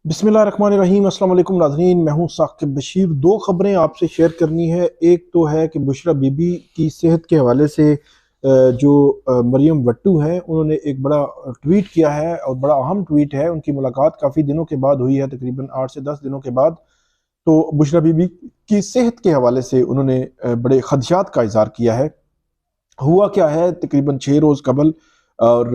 बिस्मिल्लाहिर्रहमानिर्रहीम। अस्सलाम वालेकुम नाज़रीन, मैं हूं साकिब बशीर। दो खबरें आपसे शेयर करनी है। एक तो है कि बुशरा बीबी की सेहत के हवाले से जो मरियम वट्टू हैं उन्होंने एक बड़ा ट्वीट किया है और बड़ा अहम ट्वीट है। उनकी मुलाकात काफ़ी दिनों के बाद हुई है, तकरीबन 8 से 10 दिनों के बाद। तो बुशरा बीबी की सेहत के हवाले से उन्होंने बड़े खदशात का इज़हार किया है। हुआ क्या है तकरीबन 6 रोज़ कबल, और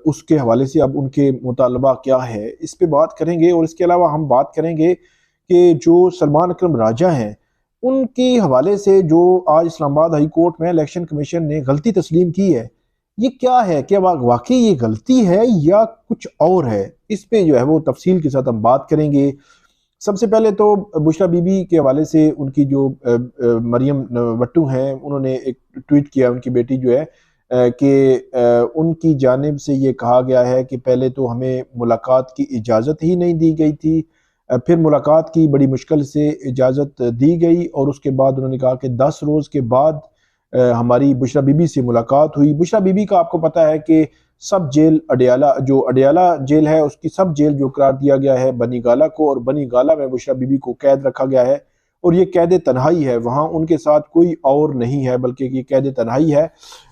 उसके हवाले से अब उनके मुतालबा क्या है इस पे बात करेंगे। और इसके अलावा हम बात करेंगे कि जो सलमान अकरम राजा हैं उनके हवाले से जो आज इस्लामाबाद हाई कोर्ट में इलेक्शन कमीशन ने गलती तस्लीम की है, ये क्या है? क्या वाकई ये गलती है या कुछ और है? इस पे जो है वो तफसील के साथ हम बात करेंगे। सबसे पहले तो बुशरा बीबी के हवाले से उनकी जो मरियम वट्टू हैं उन्होंने एक ट्वीट किया। उनकी बेटी जो है कि उनकी जानिब से ये कहा गया है कि पहले तो हमें मुलाकात की इजाज़त ही नहीं दी गई थी, फिर मुलाकात की बड़ी मुश्किल से इजाज़त दी गई और उसके बाद उन्होंने कहा कि 10 रोज़ के बाद हमारी बुशरा बीबी से मुलाकात हुई। बुशरा बीबी का आपको पता है कि सब जेल अडियाला, जो अडियाला जेल है उसकी सब जेल जो करार दिया गया है बनी गाला को, और बनी गाला में बुशरा बीबी को कैद रखा गया है और ये कैद तन्हाई है। वहाँ उनके साथ कोई और नहीं है बल्कि ये कैद तन्हाई है।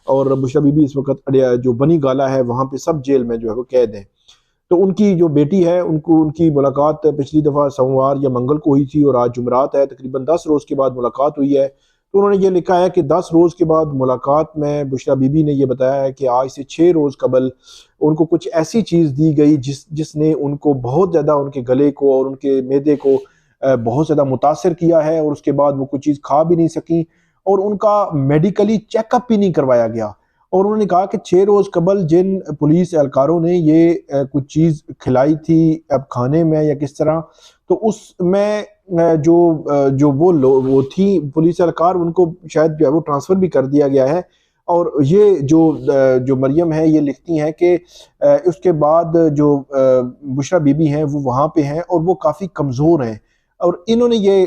और बुशरा बीबी इस वक्त जो बनी गाला है वहाँ पे सब जेल में जो है वो कैद है। तो उनकी जो बेटी है उनको उनकी मुलाकात पिछली दफ़ा सोमवार या मंगल को हुई थी और आज जुमरात है, तकरीबन 10 रोज़ के बाद मुलाकात हुई है। तो उन्होंने ये लिखा है कि 10 रोज़ के बाद मुलाकात में बुशरा बीबी ने ये बताया है कि आज से 6 रोज़ कबल उनको कुछ ऐसी चीज़ दी गई जिसने उनको बहुत ज़्यादा, उनके गले को और उनके मैदे को बहुत ज़्यादा मुतासर किया है और उसके बाद वो कुछ चीज़ खा भी नहीं सकी और उनका मेडिकली चेकअप भी नहीं करवाया गया। और उन्होंने कहा कि 6 रोज़ कबल जिन पुलिस एहलकारों ने ये कुछ चीज़ खिलाई थी अब खाने में या किस तरह, तो उसमें जो वो थी पुलिस एहलकार, उनको शायद जो है वो ट्रांसफ़र भी कर दिया गया है। और ये जो मरियम है ये लिखती हैं कि उसके बाद जो बुशरा बीबी हैं वो वहाँ पे हैं और वो काफ़ी कमज़ोर हैं। और इन्होंने ये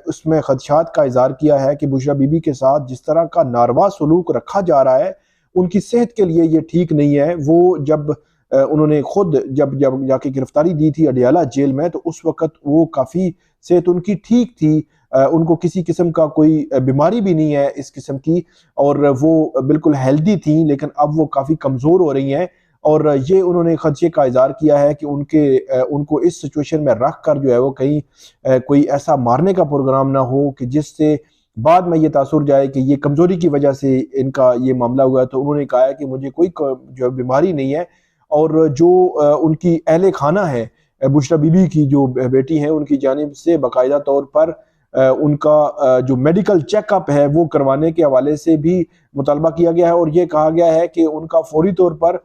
उसमें खदशात का इज़हार किया है कि बुशरा बीबी के साथ जिस तरह का नारवा सलूक रखा जा रहा है उनकी सेहत के लिए ये ठीक नहीं है। वो जब उन्होंने खुद जब जब जाके गिरफ्तारी दी थी अडियाला जेल में तो उस वक़्त वो काफ़ी सेहत उनकी ठीक थी। उनको किसी किस्म का कोई बीमारी भी नहीं है इस किस्म की और वो बिल्कुल हेल्दी थी, लेकिन अब वो काफ़ी कमज़ोर हो रही हैं। और ये उन्होंने खदशे का इज़हार किया है कि उनको इस सिचुएशन में रख कर जो है वो कहीं कोई ऐसा मारने का प्रोग्राम ना हो कि जिससे बाद में ये तासुर जाए कि ये कमज़ोरी की वजह से इनका ये मामला हुआ। तो उन्होंने कहा है कि मुझे कोई जो बीमारी नहीं है। और जो उनकी अहले खाना है, बुशरा बीबी की जो बेटी है, उनकी जानिब से बाकायदा तौर पर उनका जो मेडिकल चेकअप है वो करवाने के हवाले से भी मुतालबा किया गया है। और ये कहा गया है कि उनका फौरी तौर पर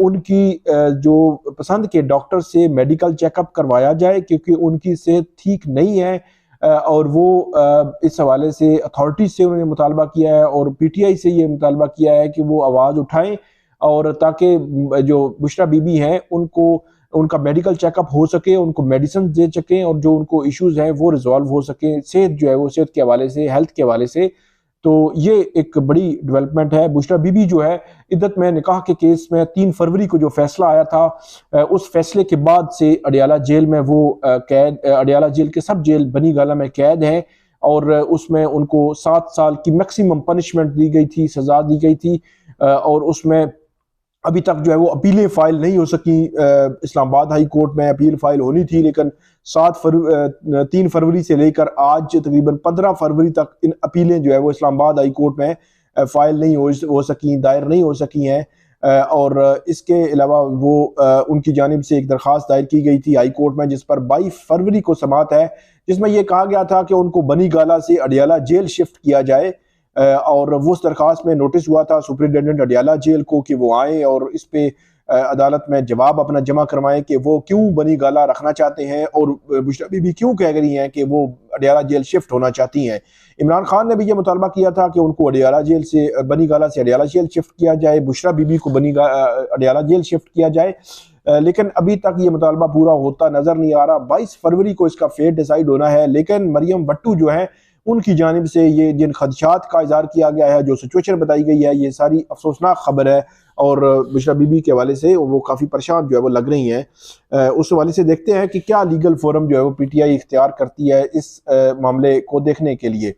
उनकी जो पसंद के डॉक्टर से मेडिकल चेकअप करवाया जाए क्योंकि उनकी सेहत ठीक नहीं है। और वो इस हवाले से अथॉरिटी से उन्होंने मुतालबा किया है और पीटीआई से ये मुतालबा किया है कि वो आवाज़ उठाएं और ताकि जो बुशरा बीबी हैं उनको उनका मेडिकल चेकअप हो सके, उनको मेडिसिन दे सकें और जो उनको इश्यूज हैं वो रिजॉल्व हो सके सेहत जो है वो सेहत के हवाले से, हेल्थ के हवाले से। तो ये एक बड़ी डेवलपमेंट है। बुशरा बीबी जो है इद्दत में निकाह के केस में 3 फरवरी को जो फैसला आया था, उस फैसले के बाद से अडियाला जेल में वो कैद, अडियाला जेल के सब जेल बनी गाला में कैद है और उसमें उनको 7 साल की मैक्सिमम पनिशमेंट दी गई थी, सजा दी गई थी। और उसमें अभी तक जो है वो अपीलें फाइल नहीं हो सकी। इस्लामाबाद हाई कोर्ट में अपील फाइल होनी थी लेकिन 3 फरवरी से लेकर आज तकरीबन 15 फरवरी तक इन अपीलें जो है वो इस्लामाबाद हाई कोर्ट में फाइल नहीं हो सकी, दायर नहीं हो सकी हैं। और इसके अलावा वो उनकी जानिब से एक दरख्वास्त दायर की गई थी हाई कोर्ट में जिस पर 22 फरवरी को समाअत है, जिसमें यह कहा गया था कि उनको बनी गाला से अडियाला जेल शिफ्ट किया जाए। और वो उस दरख्वास्त में नोटिस हुआ था सुपरिटेंडेंट अडियाला जेल को कि वो आए और इस पे अदालत में जवाब अपना जमा करवाएं कि वो क्यों बनी गाला रखना चाहते हैं और बुशरा बीबी क्यों कह रही हैं कि वो अडियाला जेल शिफ्ट होना चाहती हैं। इमरान खान ने भी ये मुतालबा किया था कि उनको अडियाला जेल से, बनी गाला से अडियाला जेल शिफ्ट किया जाए, बुशरा बीबी को अडियाला जेल शिफ्ट किया जाए। लेकिन अभी तक ये मुतालबा पूरा होता नजर नहीं आ रहा। 22 फरवरी को इसका फेट डिसाइड होना है, लेकिन मरियम भट्टू जो है उनकी जानिब से ये जिन खदशात का इज़हार किया गया है, जो सिचुएशन बताई गई है, ये सारी अफसोसनाक खबर है और बुशरा बीबी के हवाले से वो काफ़ी परेशान जो है वो लग रही हैं। उस हवाले से देखते हैं कि क्या लीगल फोरम जो है वो PTI इख्तियार करती है इस मामले को देखने के लिए।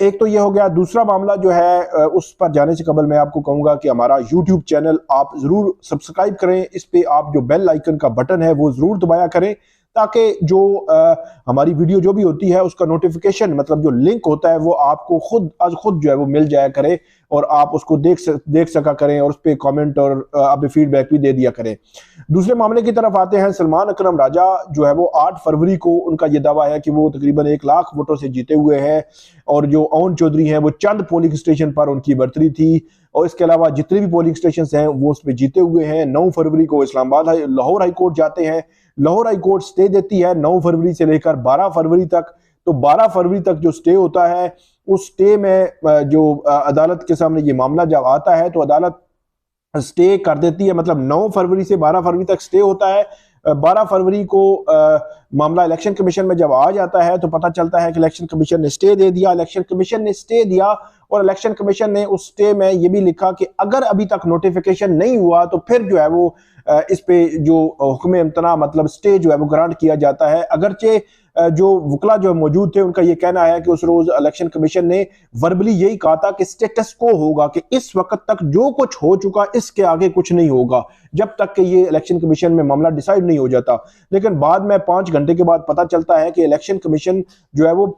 एक तो ये हो गया। दूसरा मामला जो है उस पर जाने से कबल मैं आपको कहूँगा कि हमारा YouTube चैनल आप ज़रूर सब्सक्राइब करें। इस पे आप जो बेल आइकन का बटन है वो ज़रूर दबाया करें, ताकि जो हमारी वीडियो जो भी होती है उसका नोटिफिकेशन, मतलब जो लिंक होता है, वो आपको खुद जो है वो मिल जाया करे और आप उसको देख सका करें और उस पर कमेंट और आप फीडबैक भी दे दिया करें। दूसरे मामले की तरफ आते हैं। सलमान अकरम राजा जो है वो 8 फरवरी को उनका ये दावा है कि वो तकरीबन 1 लाख वोटों से जीते हुए हैं और जो ओन चौधरी हैं वो चंद पोलिंग स्टेशन पर उनकी बर्तरी थी और इसके अलावा जितने भी पोलिंग स्टेशन हैं वो उस पर जीते हुए हैं। 9 फरवरी को इस्लामाबाद लाहौर हाई कोर्ट जाते हैं। लाहौर हाई कोर्ट स्टे देती है 9 फरवरी से लेकर 12 फरवरी तक। तो 12 फरवरी तक जो स्टे होता है, उस स्टे में जो अदालत के सामने ये मामला जब आता है तो अदालत स्टे कर देती है, मतलब 9 फरवरी से 12 फरवरी तक स्टे होता है। 12 फरवरी को मामला इलेक्शन कमीशन में जब आ जाता है तो पता चलता है कि इलेक्शन कमीशन ने स्टे दे दिया। इलेक्शन कमीशन ने स्टे दिया और इलेक्शन कमीशन ने उस स्टे में ये भी लिखा कि अगर अभी तक नोटिफिकेशन नहीं हुआ तो फिर जो है वो इस पे जो हुक्म इम्तना, मतलब स्टे जो है वो ग्रांट किया जाता है। अगरचे जो वकला जो मौजूद थे उनका ये कहना है कि उस रोज इलेक्शन कमीशन ने वर्बली यही कहा था कि स्टेटस को होगा, कि इस वक्त तक जो कुछ हो चुका इसके आगे कुछ नहीं होगा जब तक कि ये इलेक्शन कमीशन में मामला डिसाइड नहीं हो जाता। लेकिन बाद में 5 घंटे के बाद पता चलता है कि इलेक्शन कमीशन जो है वो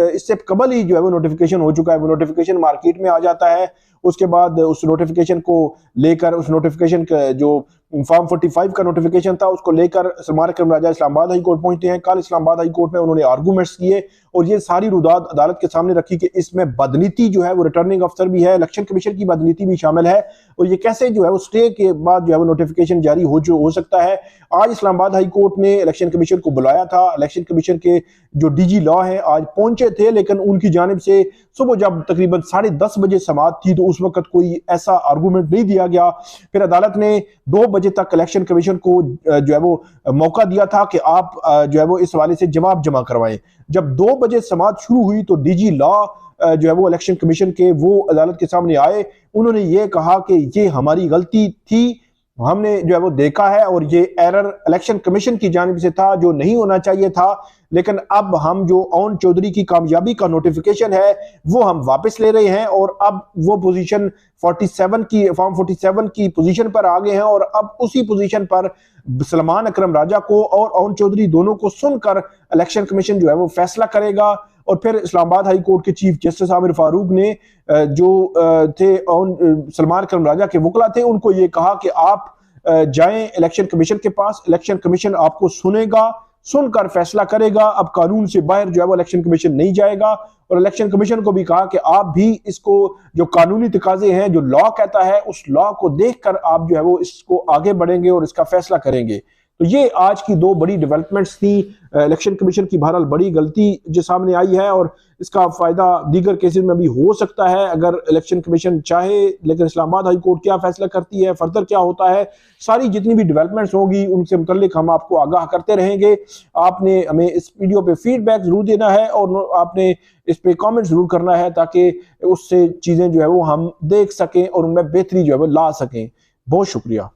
इससे कबल ही जो है वो नोटिफिकेशन हो चुका है। वो नोटिफिकेशन मार्केट में आ जाता है। उसके बाद उस नोटिफिकेशन को लेकर, उस नोटिफिकेशन का जो फॉर्म 45 का नोटिफिकेशन था उसको लेकर सलमान अकरम राजा इस्लामाबाद हाई कोर्ट पहुंचते हैं। कल इस्लामाबाद हाई कोर्ट में उन्होंने आर्गूमेंट्स किए और ये सारी रुदात अदालत के सामने रखी कि इसमें बदनीति जो है वो रिटर्निंग अफसर भी है, इलेक्शन कमीशन की बदनीति भी शामिल है और ये कैसे जो है वो स्टे के बाद जो है वो नोटिफिकेशन जारी हो सकता है। आज इस्लामाबाद हाई कोर्ट ने इलेक्शन कमीशन को बुलाया था। इलेक्शन कमीशन के जो DG लॉ है आज पहुंचे थे, लेकिन उनकी जानिब से सुबह जब तकरीबन 10:30 बजे समाअत थी तो उस वक्त कोई ऐसा आर्गूमेंट नहीं दिया गया। फिर अदालत ने 2 बजे तक इलेक्शन कमीशन को जो है वो मौका दिया था कि आप जो है वो इस हवाले से जवाब जमा करवाएं। जब 2 बजे समाअत शुरू हुई तो DG लॉ जो है वो इलेक्शन कमीशन के वो अदालत के सामने आए। उन्होंने ये कहा कि ये हमारी गलती थी, हमने जो है वो देखा है और ये एरर इलेक्शन कमीशन की जानिब से था जो नहीं होना चाहिए था। लेकिन अब हम जो ओन चौधरी की कामयाबी का नोटिफिकेशन है वो हम वापस ले रहे हैं और अब वो पोजीशन 47 की, फॉर्म 47 की पोजीशन पर आ गए हैं और अब उसी पोजीशन पर सलमान अकरम राजा को और ओन चौधरी दोनों को सुनकर इलेक्शन कमीशन जो है वो फैसला करेगा। और फिर इस्लामाबाद हाई कोर्ट के चीफ जस्टिस आमिर फारूक ने जो थे सलमान अकरम राजा के वकला थे उनको ये कहा कि आप जाएं इलेक्शन कमीशन के पास, इलेक्शन कमीशन आपको सुनेगा, सुनकर फैसला करेगा। अब कानून से बाहर जो है वो इलेक्शन कमीशन नहीं जाएगा। और इलेक्शन कमीशन को भी कहा कि आप भी इसको जो कानूनी तकाजे हैं, जो लॉ कहता है, उस लॉ को देखकर आप जो है वो इसको आगे बढ़ेंगे और इसका फैसला करेंगे। तो ये आज की 2 बड़ी डेवलपमेंट्स थी। इलेक्शन कमीशन की बहरहाल बड़ी गलती जो सामने आई है और इसका फायदा दीगर केसेस में भी हो सकता है अगर इलेक्शन कमीशन चाहे। लेकिन इस्लामाबाद हाई कोर्ट क्या फैसला करती है, फर्दर क्या होता है, सारी जितनी भी डेवलपमेंट्स होगी उनसे मुतल्लिक हम आपको आगाह करते रहेंगे। आपने हमें इस वीडियो पे फीडबैक जरूर देना है और आपने इस पे कमेंट जरूर करना है ताकि उससे चीजें जो है वो हम देख सकें और उनमें बेहतरी जो है वो ला सकें। बहुत शुक्रिया।